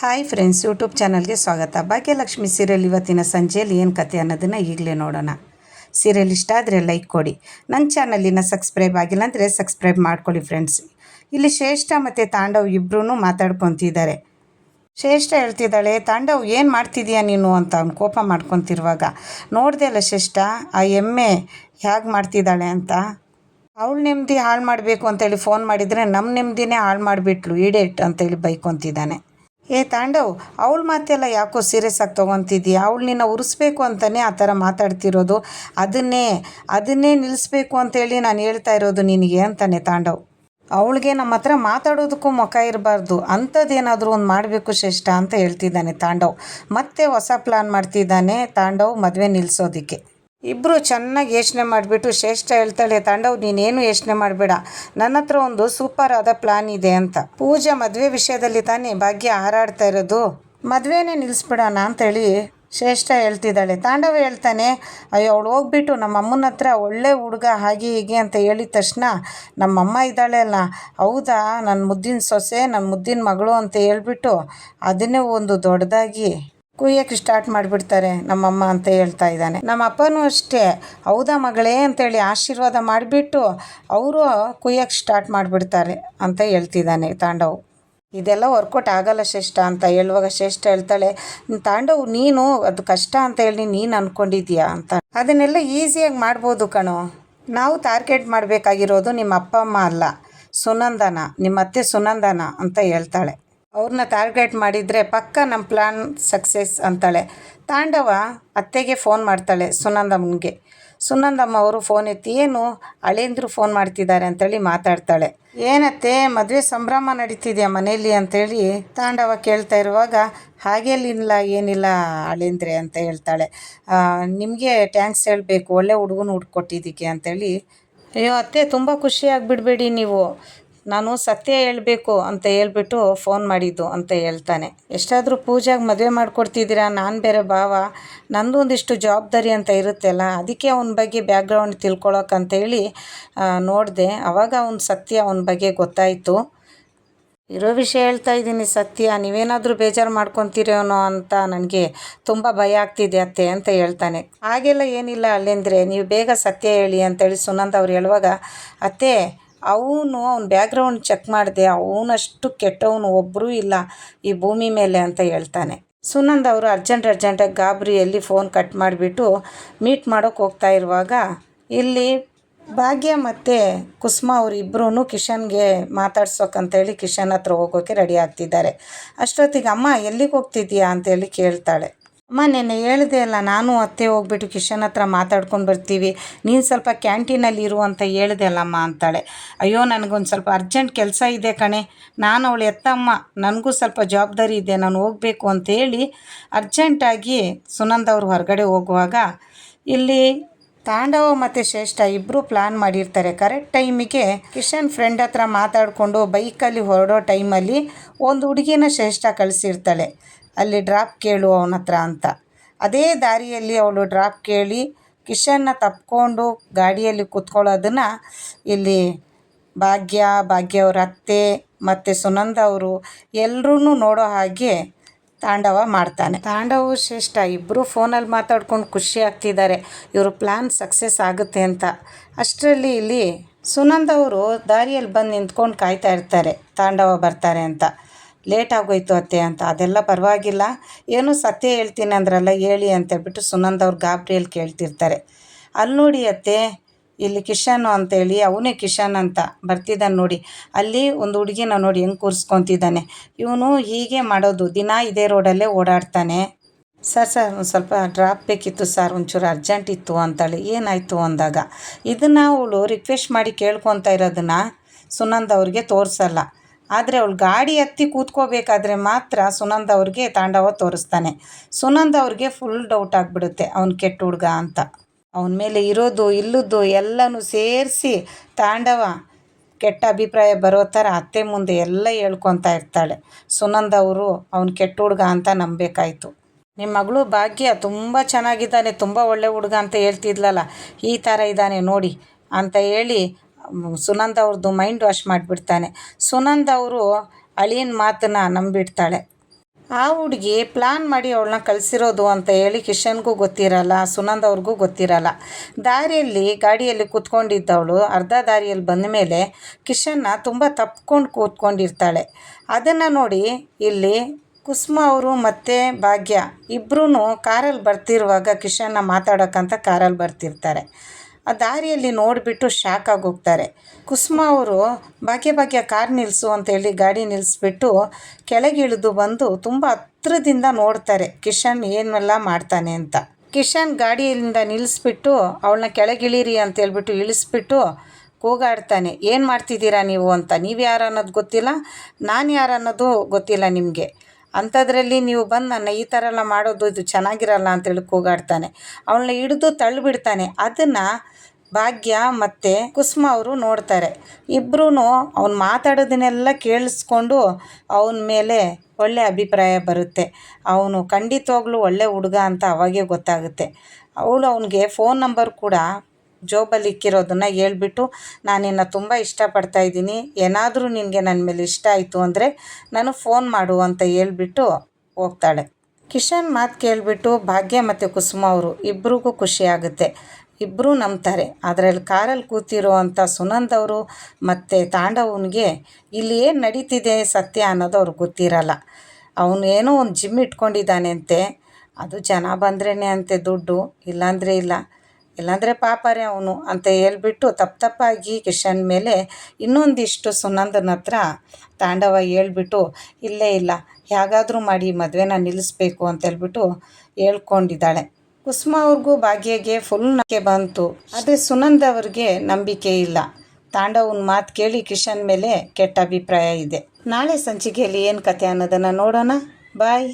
Hi friends, YouTube ಚಾನಲ್ಗೆ ಸ್ವಾಗತ. Bhagyalakshmi serial ಇವತ್ತಿನ ಸಂಜೆಯಲ್ಲಿ ಏನು ಕತೆ ಅನ್ನೋದನ್ನು ಈಗಲೇ ನೋಡೋಣ. ಸೀರಿಯಲ್ ಇಷ್ಟ ಆದರೆ ಲೈಕ್ ಕೊಡಿ. ನನ್ನ ಚಾನಲಿನ ಸಬ್ಸ್ಕ್ರೈಬ್ ಆಗಿಲ್ಲ ಅಂದರೆ ಸಬ್ಸ್ಕ್ರೈಬ್ ಮಾಡ್ಕೊಳ್ಳಿ ಫ್ರೆಂಡ್ಸ್. ಇಲ್ಲಿ ಶ್ರೇಷ್ಠ ಮತ್ತು ತಾಂಡವ್ ಇಬ್ಬರೂ ಮಾತಾಡ್ಕೊತಿದ್ದಾರೆ. ಶ್ರೇಷ್ಠ ಹೇಳ್ತಿದ್ದಾಳೆ, ತಾಂಡವ್ ಏನು ಮಾಡ್ತಿದ್ದೀಯಾ ನೀನು ಅಂತ ಅವ್ನು ಕೋಪ ಮಾಡ್ಕೊತಿರುವಾಗ, ನೋಡಿದೆ ಅಲ್ಲ ಶ್ರೇಷ್ಠ ಆ ಎಮ್ಮೆ ಹೇಗೆ ಮಾಡ್ತಿದ್ದಾಳೆ ಅಂತ. ಅವಳು ನೆಮ್ಮದಿ ಹಾಳು ಮಾಡಬೇಕು ಅಂತೇಳಿ ಫೋನ್ ಮಾಡಿದರೆ ನಮ್ಮ ನೆಮ್ಮದಿನೇ ಹಾಳು ಮಾಡಿಬಿಟ್ಲು ಈಡೇಟ್ ಅಂತೇಳಿ ಬೈಕೊತಿದ್ದಾನೆ. ತಾಂಡವ್, ಅವಳ ಮಾತೆಲ್ಲ ಯಾಕೋ ಸೀರಿಯಸ್ ಆಗಿ ತೊಗೊತಿದ್ದೀಯ? ಅವಳು ನಿನ್ನ ಉರಿಸ್ಬೇಕು ಅಂತಲೇ ಆ ಥರ ಮಾತಾಡ್ತಿರೋದು. ಅದನ್ನೇ ನಿಲ್ಲಿಸ್ಬೇಕು ಅಂತೇಳಿ ನಾನು ಹೇಳ್ತಾ ಇರೋದು ನಿನಗೆ ಅಂತಾನೆ ತಾಂಡವ್. ಅವಳಿಗೆ ನಮ್ಮ ಹತ್ರ ಮಾತಾಡೋದಕ್ಕೂ ಮುಖ ಇರಬಾರ್ದು, ಅಂಥದ್ದೇನಾದರೂ ಒಂದು ಮಾಡಬೇಕು ಶ್ರೇಷ್ಠ ಅಂತ ಹೇಳ್ತಿದ್ದಾನೆ ತಾಂಡವ್. ಮತ್ತೆ ಹೊಸ ಪ್ಲ್ಯಾನ್ ಮಾಡ್ತಿದ್ದಾನೆ ತಾಂಡವ್ ಮದುವೆ ನಿಲ್ಲಿಸೋದಕ್ಕೆ. ಇಬ್ಬರು ಚೆನ್ನಾಗಿ ಯೋಚನೆ ಮಾಡಿಬಿಟ್ಟು ಶ್ರೇಷ್ಠ ಹೇಳ್ತಾಳೆ, ತಾಂಡವ್ ನೀನೇನು ಯೋಚನೆ ಮಾಡಬೇಡ, ನನ್ನ ಹತ್ರ ಒಂದು ಸೂಪರ್ ಆದ ಪ್ಲ್ಯಾನ್ ಇದೆ ಅಂತ. ಪೂಜಾ ಮದುವೆ ವಿಷಯದಲ್ಲಿ ತಾನೇ ಭಾಗ್ಯ ಹಾರಾಡ್ತಾ ಇರೋದು, ಮದುವೆನೇ ನಿಲ್ಲಿಸ್ಬಿಡೋಣ ಅಂತೇಳಿ ಶ್ರೇಷ್ಠ ಹೇಳ್ತಿದ್ದಾಳೆ. ತಾಂಡವ ಹೇಳ್ತಾನೆ, ಅಯ್ಯೋ ಅವಳು ಹೋಗ್ಬಿಟ್ಟು ನಮ್ಮ ಅಮ್ಮನ ಹತ್ರ ಒಳ್ಳೆ ಹುಡುಗ ಹಾಗೆ ಹೀಗೆ ಅಂತ ಹೇಳಿದ ತಕ್ಷಣ ನಮ್ಮಮ್ಮ ಇದ್ದಾಳೆ ಅಲ್ಲ, ಹೌದಾ ನನ್ನ ಮುದ್ದಿನ ಸೊಸೆ, ನನ್ನ ಮುದ್ದಿನ ಮಗಳು ಅಂತ ಹೇಳ್ಬಿಟ್ಟು ಅದನ್ನೇ ಒಂದು ದೊಡ್ಡದಾಗಿ ಕುಯ್ಯಕ್ಕೆ ಸ್ಟಾರ್ಟ್ ಮಾಡಿಬಿಡ್ತಾರೆ ನಮ್ಮಮ್ಮ ಅಂತ ಹೇಳ್ತಾ ಇದ್ದಾನೆ. ನಮ್ಮ ಅಪ್ಪನೂ ಅಷ್ಟೇ, ಹೌದಾ ಮಗಳೇ ಅಂತೇಳಿ ಆಶೀರ್ವಾದ ಮಾಡಿಬಿಟ್ಟು ಅವರು ಕುಯ್ಯಕ್ಕೆ ಸ್ಟಾರ್ಟ್ ಮಾಡಿಬಿಡ್ತಾರೆ ಅಂತ ಹೇಳ್ತಿದ್ದಾನೆ ತಾಂಡವ್. ಇದೆಲ್ಲ ವರ್ಕೌಟ್ ಆಗಲ್ಲ ಶ್ರೇಷ್ಠ ಅಂತ ಹೇಳುವಾಗ ಶ್ರೇಷ್ಠ ಹೇಳ್ತಾಳೆ, ತಾಂಡವ್ ನೀನು ಅದು ಕಷ್ಟ ಅಂತ ಹೇಳಿ ನೀನು ಅಂದ್ಕೊಂಡಿದ್ಯಾ ಅಂತ, ಅದನ್ನೆಲ್ಲ ಈಸಿಯಾಗಿ ಮಾಡ್ಬೋದು ಕಣೋ. ನಾವು ಟಾರ್ಗೆಟ್ ಮಾಡಬೇಕಾಗಿರೋದು ನಿಮ್ಮ ಅಪ್ಪ ಅಮ್ಮ ಅಲ್ಲ, ಸುನಂದನ, ನಿಮ್ಮ ಅತ್ತೆ ಸುನಂದನ ಅಂತ ಹೇಳ್ತಾಳೆ. ಅವ್ರನ್ನ ಟಾರ್ಗೆಟ್ ಮಾಡಿದರೆ ಪಕ್ಕ ನಮ್ಮ ಪ್ಲ್ಯಾನ್ ಸಕ್ಸಸ್ ಅಂತಾಳೆ. ತಾಂಡವ ಅತ್ತೆಗೆ ಫೋನ್ ಮಾಡ್ತಾಳೆ, ಸುನಂದಮ್ಮನಿಗೆ. ಸುನಂದಮ್ಮ ಅವರು ಫೋನ್ ಎತ್ತಿ, ಏನು ಅಳಿಯಂದ್ರು ಫೋನ್ ಮಾಡ್ತಿದ್ದಾರೆ ಅಂತೇಳಿ ಮಾತಾಡ್ತಾಳೆ. ಏನತ್ತೆ ಮದುವೆ ಸಂಭ್ರಮ ನಡೀತಿದೆಯಾ ಮನೇಲಿ ಅಂತೇಳಿ ತಾಂಡವ ಕೇಳ್ತಾ ಇರುವಾಗ, ಹಾಗೇಲಿಲ್ಲ ಏನಿಲ್ಲ ಅಳಿಯಂದ್ರೆ ಅಂತ ಹೇಳ್ತಾಳೆ. ನಿಮಗೆ ಟ್ಯಾಂಕ್ಸ್ ಹೇಳಬೇಕು, ಒಳ್ಳೆ ಹುಡುಗನ ಹುಡ್ಕೊಟ್ಟಿದ್ದಕ್ಕೆ ಅಂತೇಳಿ. ಅಯ್ಯೋ ಅತ್ತೆ ತುಂಬ ಖುಷಿಯಾಗಿಬಿಡ್ಬೇಡಿ ನೀವು, ನಾನು ಸತ್ಯ ಹೇಳಬೇಕು ಅಂತ ಹೇಳ್ಬಿಟ್ಟು ಫೋನ್ ಮಾಡಿದ್ದು ಅಂತ ಹೇಳ್ತಾನೆ. ಎಷ್ಟಾದರೂ ಪೂಜಾಗೆ ಮದುವೆ ಮಾಡಿಕೊಡ್ತಿದ್ದೀರಾ, ನಾನು ಬೇರೆ ಭಾವ, ನಂದು ಒಂದಿಷ್ಟು ಜವಾಬ್ದಾರಿ ಅಂತ ಇರುತ್ತೆಲ್ಲ, ಅದಕ್ಕೆ ಅವನ ಬಗ್ಗೆ ಬ್ಯಾಕ್ಗ್ರೌಂಡ್ ತಿಳ್ಕೊಳಕ್ಕಂತೇಳಿ ನೋಡಿದೆ. ಆವಾಗ ಅವನ ಸತ್ಯ ಅವನ ಬಗ್ಗೆ ಗೊತ್ತಾಯಿತು. ಇರೋ ವಿಷಯ ಹೇಳ್ತಾ ಇದ್ದೀನಿ ಸತ್ಯ, ನೀವೇನಾದರೂ ಬೇಜಾರು ಮಾಡ್ಕೊತೀರೇನೋ ಅಂತ ನನಗೆ ತುಂಬ ಭಯ ಆಗ್ತಿದೆ ಅತ್ತೆ ಅಂತ ಹೇಳ್ತಾನೆ. ಹಾಗೆಲ್ಲ ಏನಿಲ್ಲ ಅಲ್ಲೆಂದರೆ, ನೀವು ಬೇಗ ಸತ್ಯ ಹೇಳಿ ಅಂತೇಳಿ ಸುನಂದ ಅವ್ರು ಹೇಳುವಾಗ, ಅತ್ತೆ ಅವನ ಬ್ಯಾಕ್ಗ್ರೌಂಡ್ ಚೆಕ್ ಮಾಡಿದೆ, ಅವನಷ್ಟು ಕೆಟ್ಟವನು ಒಬ್ಬರೂ ಇಲ್ಲ ಈ ಭೂಮಿ ಮೇಲೆ ಅಂತ ಹೇಳ್ತಾನೆ. ಸುನಂದ ಅವರು ಅರ್ಜೆಂಟಾಗಿ ಗಾಬರಿಯಲ್ಲಿ ಫೋನ್ ಕಟ್ ಮಾಡಿಬಿಟ್ಟು ಮೀಟ್ ಮಾಡೋಕ್ಕೆ ಹೋಗ್ತಾ ಇರುವಾಗ, ಇಲ್ಲಿ ಭಾಗ್ಯ ಮತ್ತು ಕುಸುಮ ಅವರು ಇಬ್ಬರೂ ಕಿಶನ್ಗೆ ಮಾತಾಡ್ಸೋಕ್ಕಂತೇಳಿ ಕಿಶನ್ ಹತ್ರ ಹೋಗೋಕ್ಕೆ ರೆಡಿ ಆಗ್ತಿದ್ದಾರೆ. ಅಷ್ಟೊತ್ತಿಗೆ, ಅಮ್ಮ ಎಲ್ಲಿಗೆ ಹೋಗ್ತಿದ್ದೀಯಾ ಅಂತೇಳಿ ಕೇಳ್ತಾಳೆ. ಅಮ್ಮ ನೆನ್ನೆ ಹೇಳಿದೆ ಅಲ್ಲ, ನಾನು ಅತ್ತೆ ಹೋಗ್ಬಿಟ್ಟು ಕಿಶನ್ ಹತ್ರ ಮಾತಾಡ್ಕೊಂಡು ಬರ್ತೀವಿ, ನೀನು ಸ್ವಲ್ಪ ಕ್ಯಾಂಟೀನಲ್ಲಿ ಇರು ಅಂತ ಹೇಳಿದೆ ಅಲ್ಲಮ್ಮ ಅಂತಾಳೆ. ಅಯ್ಯೋ ನನಗೊಂದು ಸ್ವಲ್ಪ ಅರ್ಜೆಂಟ್ ಕೆಲಸ ಇದೆ ಕಣೆ, ನಾನು ಅವಳು ಎತ್ತಮ್ಮ, ನನಗೂ ಸ್ವಲ್ಪ ಜವಾಬ್ದಾರಿ ಇದೆ, ನಾನು ಹೋಗಬೇಕು ಅಂತೇಳಿ ಅರ್ಜೆಂಟಾಗಿ ಸುನಂದವ್ರು ಹೊರಗಡೆ ಹೋಗುವಾಗ, ಇಲ್ಲಿ ತಾಂಡವ ಮತ್ತು ಶ್ರೇಷ್ಠ ಇಬ್ಬರು ಪ್ಲ್ಯಾನ್ ಮಾಡಿರ್ತಾರೆ. ಕರೆಕ್ಟ್ ಟೈಮಿಗೆ ಕಿಶನ್ ಫ್ರೆಂಡ್ ಹತ್ರ ಮಾತಾಡಿಕೊಂಡು ಬೈಕಲ್ಲಿ ಹೊರಡೋ ಟೈಮಲ್ಲಿ ಒಂದು ಹುಡುಗಿನ ಶ್ರೇಷ್ಠ ಕಳಿಸಿರ್ತಾಳೆ, ಅಲ್ಲಿ ಡ್ರಾಪ್ ಕೇಳು ಅವನ ಹತ್ರ ಅಂತ. ಅದೇ ದಾರಿಯಲ್ಲಿ ಅವಳು ಡ್ರಾಪ್ ಕೇಳಿ ಕಿಶನ್ನ ತಪ್ಪಿಕೊಂಡು ಗಾಡಿಯಲ್ಲಿ ಕೂತ್ಕೊಳ್ಳೋದನ್ನು ಇಲ್ಲಿ ಭಾಗ್ಯವ್ರ ಅತ್ತೆ ಮತ್ತು ಸುನಂದ ಅವರು ಎಲ್ಲರೂ ನೋಡೋ ಹಾಗೆ ತಾಂಡವ ಮಾಡ್ತಾನೆ. ತಾಂಡವ ಶ್ರೇಷ್ಠ ಇಬ್ಬರು ಫೋನಲ್ಲಿ ಮಾತಾಡ್ಕೊಂಡು ಖುಷಿ ಆಗ್ತಿದ್ದಾರೆ, ಇವರು ಪ್ಲ್ಯಾನ್ ಸಕ್ಸಸ್ ಆಗುತ್ತೆ ಅಂತ. ಅಷ್ಟರಲ್ಲಿ ಇಲ್ಲಿ ಸುನಂದ ಅವರು ದಾರಿಯಲ್ಲಿ ಬಂದು ನಿಂತ್ಕೊಂಡು ಕಾಯ್ತಾ ಇರ್ತಾರೆ, ತಾಂಡವ ಬರ್ತಾರೆ ಅಂತ. ಲೇಟ್ ಆಗೋಯ್ತು ಅತ್ತೆ ಅಂತ. ಅದೆಲ್ಲ ಪರವಾಗಿಲ್ಲ, ಏನೋ ಸತ್ಯ ಹೇಳ್ತೀನಿ ಅಂದ್ರಲ್ಲ ಹೇಳಿ ಅಂತೇಳ್ಬಿಟ್ಟು ಸುನಂದ ಅವ್ರು ಗಾಬರಿಯಲ್ಲಿ ಕೇಳ್ತಿರ್ತಾರೆ. ಅಲ್ಲಿ ನೋಡಿ ಅತ್ತೆ, ಇಲ್ಲಿ ಕಿಶನು ಅಂತೇಳಿ, ಅವನೇ ಕಿಶನ್ ಅಂತ ಬರ್ತಿದ್ದಾನೆ ನೋಡಿ, ಅಲ್ಲಿ ಒಂದು ಹುಡುಗಿನ ನೋಡಿ ಹೆಂಗೆ ಕೂರಿಸ್ಕೊತಿದ್ದಾನೆ. ಇವನು ಹೀಗೆ ಮಾಡೋದು, ದಿನ ಇದೇ ರೋಡಲ್ಲೇ ಓಡಾಡ್ತಾನೆ. ಸರ್ ಒಂದು ಸ್ವಲ್ಪ ಡ್ರಾಪ್ ಬೇಕಿತ್ತು ಸರ್, ಒಂಚೂರು ಅರ್ಜೆಂಟ್ ಇತ್ತು ಅಂತಾಳೆ. ಏನಾಯಿತು ಅಂದಾಗ, ಇದನ್ನು ಅವಳು ರಿಕ್ವೆಸ್ಟ್ ಮಾಡಿ ಕೇಳ್ಕೊತಾ ಇರೋದನ್ನು ಸುನಂದ ಅವ್ರಿಗೆ ತೋರಿಸಲ್ಲ. ಆದರೆ ಅವಳು ಗಾಡಿ ಹತ್ತಿ ಕೂತ್ಕೋಬೇಕಾದ್ರೆ ಮಾತ್ರ ಸುನಂದ ಅವ್ರಿಗೆ ತಾಂಡವ ತೋರಿಸ್ತಾನೆ. ಸುನಂದ ಅವ್ರಿಗೆ ಫುಲ್ ಡೌಟ್ ಆಗಿಬಿಡುತ್ತೆ, ಅವ್ನು ಕೆಟ್ಟ ಹುಡುಗ ಅಂತ. ಅವನ ಮೇಲೆ ಇರೋದು ಇಲ್ಲದ್ದು ಎಲ್ಲನೂ ಸೇರಿಸಿ ತಾಂಡವ ಕೆಟ್ಟ ಅಭಿಪ್ರಾಯ ಬರೋ ಥರ ಅತ್ತೆ ಮುಂದೆ ಎಲ್ಲ ಹೇಳ್ಕೊತಾ ಇರ್ತಾಳೆ. ಸುನಂದ ಅವರು ಅವ್ನು ಕೆಟ್ಟ ಹುಡುಗ ಅಂತ ನಂಬಬೇಕಾಯ್ತು. ನಿಮ್ಮ ಮಗಳು ಭಾಗ್ಯ ತುಂಬ ಚೆನ್ನಾಗಿದ್ದಾನೆ, ತುಂಬ ಒಳ್ಳೆ ಹುಡುಗ ಅಂತ ಹೇಳ್ತಿದ್ಲಲ್ಲ, ಈ ಥರ ಇದ್ದಾನೆ ನೋಡಿ ಅಂತ ಹೇಳಿ ಸುನಂದ ಅವ್ರದ್ದು ಮೈಂಡ್ ವಾಶ್ ಮಾಡಿಬಿಡ್ತಾನೆ. ಸುನಂದ ಅವರು ಅಳಿಯನ ಮಾತನ್ನು ನಂಬಿಡ್ತಾಳೆ. ಆ ಹುಡುಗಿ ಪ್ಲ್ಯಾನ್ ಮಾಡಿ ಅವಳನ್ನ ಕಳಿಸಿರೋದು ಅಂತ ಹೇಳಿ ಕಿಶನ್ಗೂ ಗೊತ್ತಿರಲ್ಲ, ಸುನಂದ್ ಅವ್ರಿಗೂ ಗೊತ್ತಿರಲ್ಲ. ದಾರಿಯಲ್ಲಿ ಗಾಡಿಯಲ್ಲಿ ಕೂತ್ಕೊಂಡಿದ್ದವಳು ಅರ್ಧ ದಾರಿಯಲ್ಲಿ ಬಂದ ಮೇಲೆ ಕಿಶನ್ನ ತುಂಬ ತಪ್ಕೊಂಡು ಕೂತ್ಕೊಂಡಿರ್ತಾಳೆ. ಅದನ್ನು ನೋಡಿ ಇಲ್ಲಿ ಕುಸುಮ ಅವರು ಮತ್ತು ಭಾಗ್ಯ ಇಬ್ಬರೂ ಕಾರಲ್ಲಿ ಬರ್ತಿರುವಾಗ ಕಿಶನ್ನ ಮಾತಾಡೋಕ್ಕಂತ ಕಾರಲ್ಲಿ ಬರ್ತಿರ್ತಾರೆ. ಆ ದಾರಿಯಲ್ಲಿ ನೋಡಿಬಿಟ್ಟು ಶಾಕ್ ಆಗೋಗ್ತಾರೆ. ಕುಸುಮ ಅವರು ಭಾಗ್ಯ ಕಾರ್ ನಿಲ್ಲಿಸು ಅಂತೇಳಿ ಗಾಡಿ ನಿಲ್ಲಿಸ್ಬಿಟ್ಟು ಕೆಳಗಿಳಿದು ಬಂದು ತುಂಬ ಹತ್ರದಿಂದ ನೋಡ್ತಾರೆ ಕಿಶನ್ ಏನೆಲ್ಲ ಮಾಡ್ತಾನೆ ಅಂತ. ಕಿಶನ್ ಗಾಡಿಯಿಂದ ನಿಲ್ಲಿಸ್ಬಿಟ್ಟು ಅವಳನ್ನ ಕೆಳಗಿಳೀರಿ ಅಂತೇಳ್ಬಿಟ್ಟು ಇಳಿಸ್ಬಿಟ್ಟು ಕೂಗಾಡ್ತಾನೆ, ಏನು ಮಾಡ್ತಿದ್ದೀರಾ ನೀವು ಅಂತ. ನೀವು ಯಾರು ಅನ್ನೋದು ಗೊತ್ತಿಲ್ಲ, ನಾನು ಯಾರು ಅನ್ನೋದು ಗೊತ್ತಿಲ್ಲ ನಿಮಗೆ. ಅಂಥದ್ರಲ್ಲಿ ನೀವು ಬಂದು ನನ್ನ ಈ ಥರ ಎಲ್ಲ ಮಾಡೋದು ಇದು ಚೆನ್ನಾಗಿರಲ್ಲ ಅಂತೇಳಿ ಕೂಗಾಡ್ತಾನೆ. ಅವಳನ್ನ ಹಿಡಿದು ತಳ್ಳಿಬಿಡ್ತಾನೆ. ಅದನ್ನು ಭಾಗ್ಯ ಮತ್ತು ಕುಸುಮ ಅವರು ನೋಡ್ತಾರೆ. ಇಬ್ಬರೂ ಅವ್ನು ಮಾತಾಡೋದನ್ನೆಲ್ಲ ಕೇಳಿಸ್ಕೊಂಡು ಅವನ ಮೇಲೆ ಒಳ್ಳೆಯ ಅಭಿಪ್ರಾಯ ಬರುತ್ತೆ. ಅವನು ಖಂಡಿತವಾಗ್ಲೂ ಒಳ್ಳೆ ಹುಡುಗ ಅಂತ ಅವಾಗೇ ಗೊತ್ತಾಗುತ್ತೆ. ಅವಳು ಅವನಿಗೆ ಫೋನ್ ನಂಬರ್ ಕೂಡ ಜೋಬಲ್ಲಿ ಇಕ್ಕಿರೋದನ್ನು ಹೇಳ್ಬಿಟ್ಟು, ನಾನು ನಿನ್ನ ತುಂಬ ಇಷ್ಟಪಡ್ತಾಯಿದ್ದೀನಿ, ಏನಾದರೂ ನಿನಗೆ ನನ್ನ ಮೇಲೆ ಇಷ್ಟ ಆಯಿತು ಅಂದರೆ ನಾನು ಫೋನ್ ಮಾಡು ಅಂತ ಹೇಳ್ಬಿಟ್ಟು ಹೋಗ್ತಾಳೆ. ಕಿಶನ್ ಮಾತು ಕೇಳಿಬಿಟ್ಟು ಭಾಗ್ಯ ಮತ್ತು ಕುಸುಮ ಅವರು ಇಬ್ರಿಗೂ ಖುಷಿ ಆಗುತ್ತೆ. ಇಬ್ಬರೂ ನಂಬ್ತಾರೆ. ಅದರಲ್ಲಿ ಕಾರಲ್ಲಿ ಕೂತಿರೋ ಅಂಥ ಸುನಂದ್ ಅವರು ಮತ್ತು ತಾಂಡವನಿಗೆ ಇಲ್ಲಿ ಏನು ನಡೀತಿದೆ ಸತ್ಯ ಅನ್ನೋದು ಅವ್ರಿಗೆ ಗೊತ್ತಿರಲ್ಲ. ಅವನು ಏನೋ ಒಂದು ಜಿಮ್ ಇಟ್ಕೊಂಡಿದ್ದಾನೆ ಅಂತೆ. ಅದು ಜನ ಬಂದ್ರೇ ಅಂತೆ ದುಡ್ಡು, ಇಲ್ಲಾಂದರೆ ಪಾಪರೇ ಅವನು ಅಂತ ಹೇಳ್ಬಿಟ್ಟು ತಪ್ಪಾಗಿ ಕಿಶನ್ ಮೇಲೆ ಇನ್ನೊಂದಿಷ್ಟು ಸುನಂದನ ಹತ್ರ ತಾಂಡವ ಹೇಳ್ಬಿಟ್ಟು, ಇಲ್ಲ ಹೇಗಾದರೂ ಮಾಡಿ ಮದುವೆನ ನಿಲ್ಲಿಸ್ಬೇಕು ಅಂತ ಹೇಳ್ಬಿಟ್ಟು ಹೇಳ್ಕೊಂಡಿದ್ದಾಳೆ. ಕುಸುಮ ಅವ್ರಿಗೂ ಭಾಗ್ಯಗೆ ಫುಲ್ ನಂಬಿಕೆ ಬಂತು. ಆದರೆ ಸುನಂದ್ ಅವ್ರಿಗೆ ನಂಬಿಕೆ ಇಲ್ಲ. ತಾಂಡವನ ಮಾತು ಕೇಳಿ ಕಿಶನ್ ಮೇಲೆ ಕೆಟ್ಟ ಅಭಿಪ್ರಾಯ ಇದೆ. ನಾಳೆ ಸಂಚಿಕೆಯಲ್ಲಿ ಏನು ಕತೆ ಅನ್ನೋದನ್ನು ನೋಡೋಣ. ಬಾಯ್.